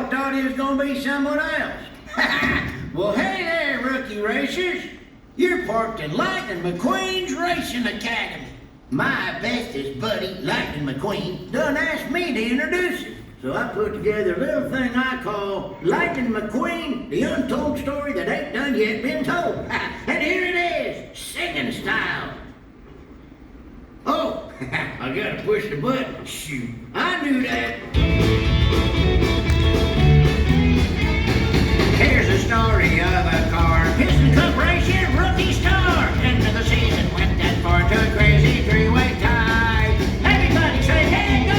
y'all thought he was gonna be someone else. Well, hey there, rookie racers. You're parked in Lightning McQueen's Racing Academy. My bestest buddy, Lightning McQueen, done asked me to introduce him. So I put together a little thing I call Lightning McQueen, the untold story that ain't done yet been told. And here it is, singing style. Oh, I gotta push the button. Shoot, I knew that. Here's the story of a car. Piston Cup racing rookie star. End of the season went that far to a crazy three-way tie. Everybody say, hey, go!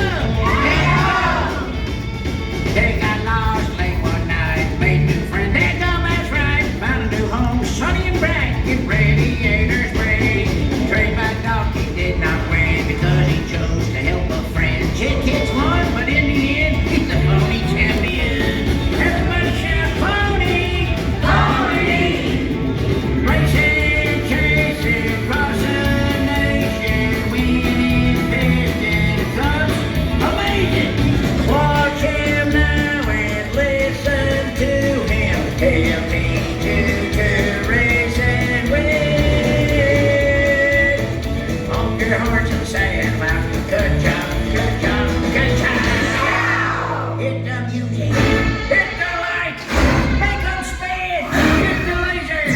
They got lost late one night, made new friends, their dumbass right, found a new home, sunny and bright, get radiators ready. Trade back dog, he did not win because he chose to help a friend. Kid kids won, but in the end, he's the pony champion. Everybody shout pony, pony. Racing, chasing, crossing the nation, winning piston cups, amazing. Watch him now and listen to him. He'll teach you to race and win. Honk your horns and say it loud. Good job, good job, good job. Hit the music, hit the lights, make them spin, hit the lasers.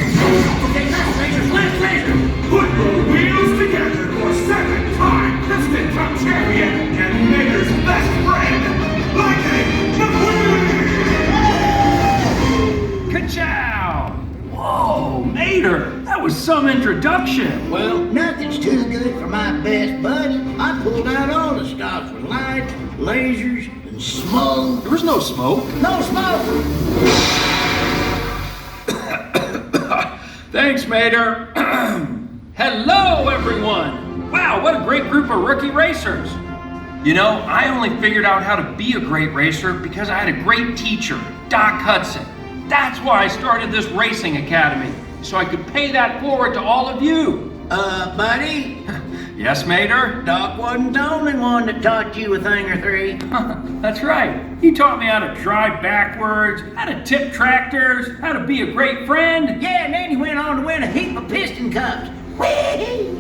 Okay, left lasers, left lasers. Put the wheels together for second-time Piston Cup champion and Mater's best friend, Lightning McQueen! Ka-chow! Whoa, Mater, that was some introduction. Well, nothing's too good for my best buddy. I pulled out all the stops with lights, lasers, and smoke. There was no smoke. No smoke! Thanks, Mater. Hello, everyone. Wow, what a great group of rookie racers. You know, I only figured out how to be a great racer because I had a great teacher, Doc Hudson. That's why I started this racing academy, so I could pay that forward to all of you. Buddy, Yes, Mater? Doc wasn't the only one that taught you a thing or three. That's right. He taught me how to drive backwards, how to tip tractors, how to be a great friend. Yeah, and then he went on to win a heap of piston cups. Whee!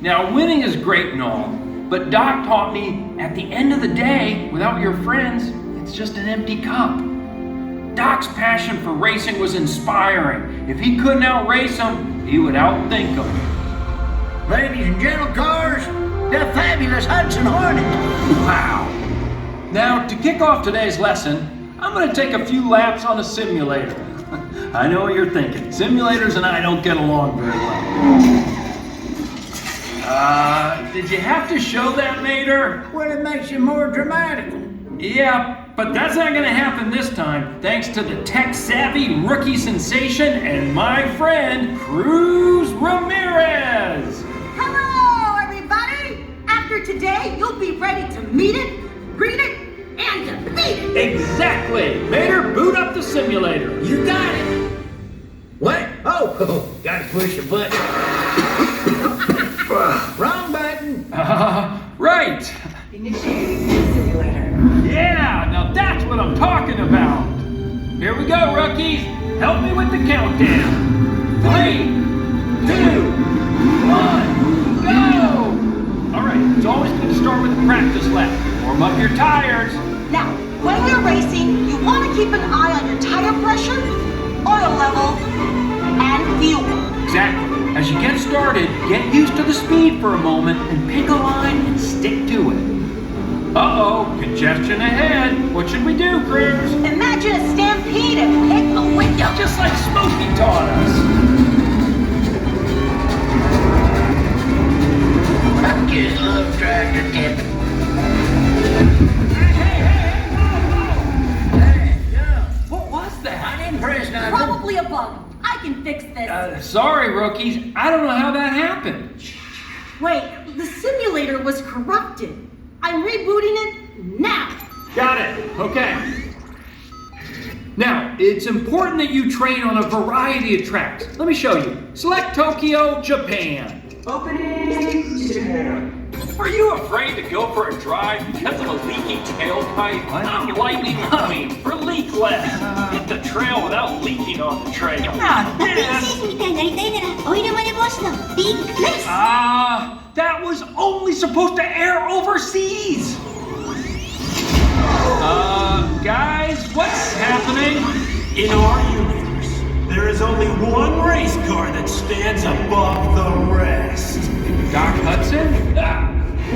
Now, winning is great and all, but Doc taught me at the end of the day, without your friends, it's just an empty cup. Doc's passion for racing was inspiring. If he couldn't outrace them, he would outthink them. Ladies and gentle cars, the fabulous Hudson Hornet. Wow. Now, to kick off today's lesson, I'm going to take a few laps on a simulator. I know what you're thinking. Simulators and I don't get along very well. Did you have to show that, Mater? Well, it makes you more dramatical. Yeah, but that's not going to happen this time, thanks to the tech-savvy rookie sensation and my friend, Cruz Ramirez. Hello, everybody! After today, you'll be ready to meet it, greet it, and defeat it! Exactly! Mater, boot up the simulator. You got it. What? Oh, gotta push the button. Wrong button. Right. Initiating the simulator. Yeah, now that's what I'm talking about. Here we go, rookies. Help me with the countdown. 3, 2, 1, go! All right, it's always good to start with a practice lap. Warm up your tires. Now, when you're racing, you want to keep an eye on your tire pressure, oil level, and fuel. Exactly. As you get started, get used to the speed for a moment and pick a line and stick to it. Uh-oh, congestion ahead. What should we do, Cruz? Imagine a stampede and pick a window. Just like Smokey taught us. I just love tractor tipping. Hey, go. What was that? I didn't press nothing. Probably a bug. I can fix this. Sorry, rookies. I don't know how that happened. Wait, the simulator was corrupted. I'm rebooting it now. Got it. Okay. Now, it's important that you train on a variety of tracks. Let me show you. Select Tokyo, Japan. Opening Japan. Are you afraid to go for a drive because of a leaky tailpipe? I'm Lightning McQueen for leakless Southwest. Hit the trail without leaking on the trail. プリンセスみたいになりたいならオイルマネ帽子のビッグレス That was only supposed to air overseas. Guys, what's happening? In our universe, there is only one race car that stands above the rest. Doc Hudson?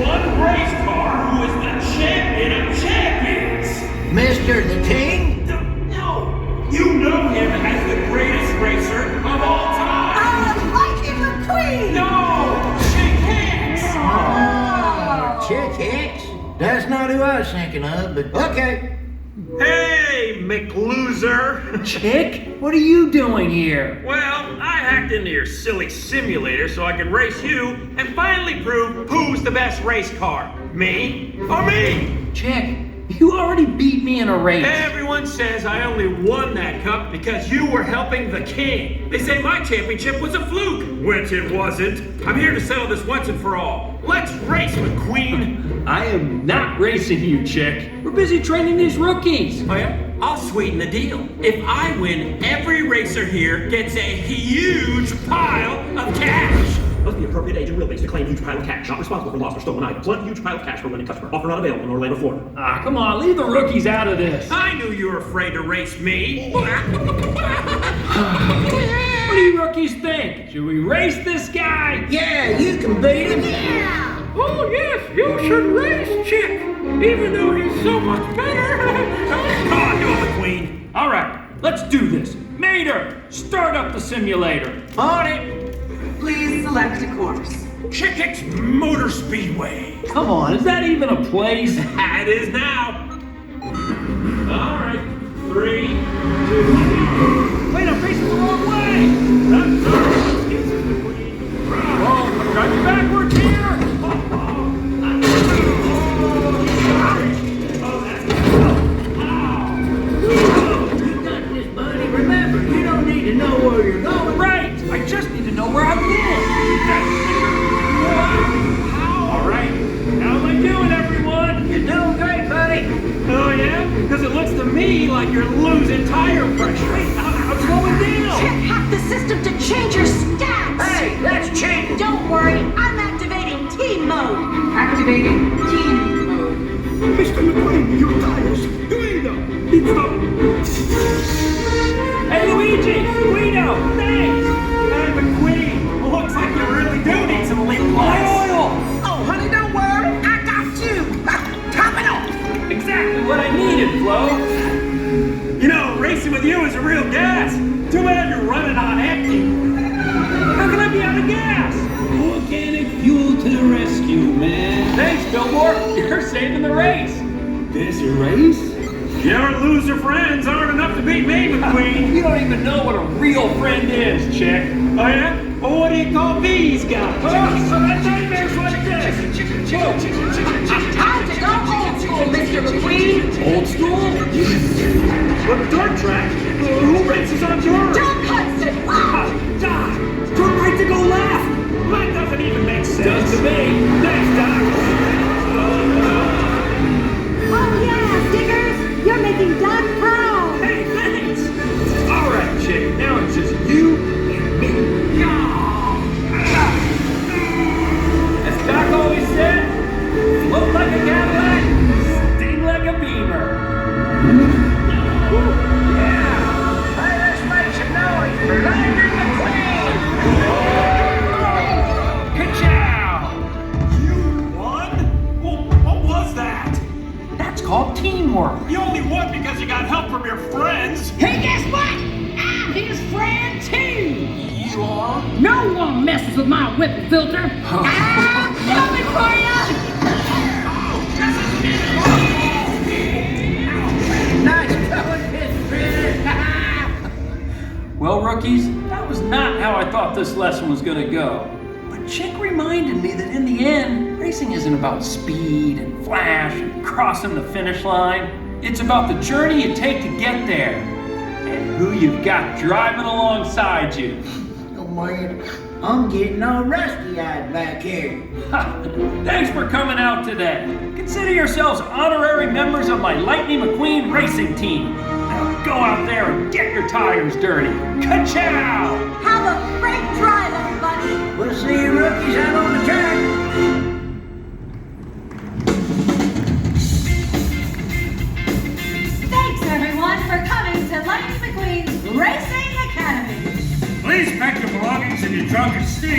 One race car who is the champion of champions. Mr. the King? No, you know him as the greatest racer of all time. Lightning McQueen! No, Hicks. Chick Hicks? That's not who I was thinking of, but okay. Hey, McLoser. Chick, what are you doing here? Well, I hacked into your silly simulator so I could race you and finally prove who's the best race car. Me or me? Chick, you already beat me in a race. Everyone says I only won that cup because you were helping the king. They say my championship was a fluke, which it wasn't. I'm here to settle this once and for all. Let's race, McQueen. I am not racing you, Chick. We're busy training these rookies. Oh yeah? I'll sweeten the deal. If I win, every racer here gets a huge pile of cash. Must be appropriate age and wheelbase to claim huge pile of cash. Not responsible for lost or stolen items. One huge pile of cash for winning customer. Offer not available in Orlando, Florida. Come on, leave the rookies out of this. I knew you were afraid to race me. What do you rookies think? Should we race this guy? Yeah, you can beat him. Oh yes, you should race Chick, even though he's so much better. Come on, do it, McQueen. All right, let's do this. Mater, start up the simulator. On it. Please select a course. Chick Hicks Motor Speedway. Come on, is that even a place? It is now. All right, 3, 2, 1. Wait, I'm facing the wrong way. Excuses, McQueen. Whoa, I'm driving backwards here. You got this, buddy. Remember, you don't need to know where you're going. Right, I just need to know where I've been. All right, how am I doing, everyone? You're doing great, buddy. Oh yeah? Because it looks to me like you're losing tire pressure. I'm slowing down. Check hack the system to change your stats! Hey, that's cheating. Don't worry, I'm activating team mode. Activating team mode. Mr. McQueen, your tires. Guido, it's Hey, Luigi, Guido, thanks. Hey, McQueen, looks like you really do need some leak My lights. oil. Oh, honey, don't worry. I got you. Top it off. Exactly what I needed, Flo. You know, racing with you is a real gas. Too bad you're running on empty. How can I be out of gas? organic fuel to the rescue, man. Thanks, Billboard. You're saving the race. This a race? Your loser friends aren't enough to beat me, McQueen. You don't even know what a real friend is, Chick. Oh yeah? Well, what do you call these guys? That's nightmares like this. Time to go old school, Mr. McQueen! Old school? But dirt track? Who races on dirt? Doc Hudson! Doc! Turn right to go left! That doesn't even make sense. Does to me. Thanks, Doc. Oh yeah, Stickers! You're making Doc proud! Hey, thanks! All right, Chick. Now it's just you and me. As Doc always said, float like a Cadillac, sting like a Beamer. Yeah. Hey, let's make some noise for Lightning McQueen. Ka-chow! You won? Well, what was that? That's called teamwork. You only won because you got help from your friends. Hey, guess what? I'm his friend too! You are? No one messes with my whip filter! I'm coming for ya! Nice going, Miss Fred. Well, rookies, that was not how I thought this lesson was going to go. But Chick reminded me that in the end, racing isn't about speed and flash and crossing the finish line. It's about the journey you take to get there and who you've got driving alongside you. Oh, man, I'm getting all rusty-eyed back here. Thanks for coming out today. Consider yourselves honorary members of my Lightning McQueen Racing team. Now, go out there and get your tires dirty. Ka-chow! Have a great drive, everybody. We'll see you rookies out on the track. Thanks, everyone, for coming to Lightning McQueen Racing Academy. Please pack your belongings in your trunk and stay.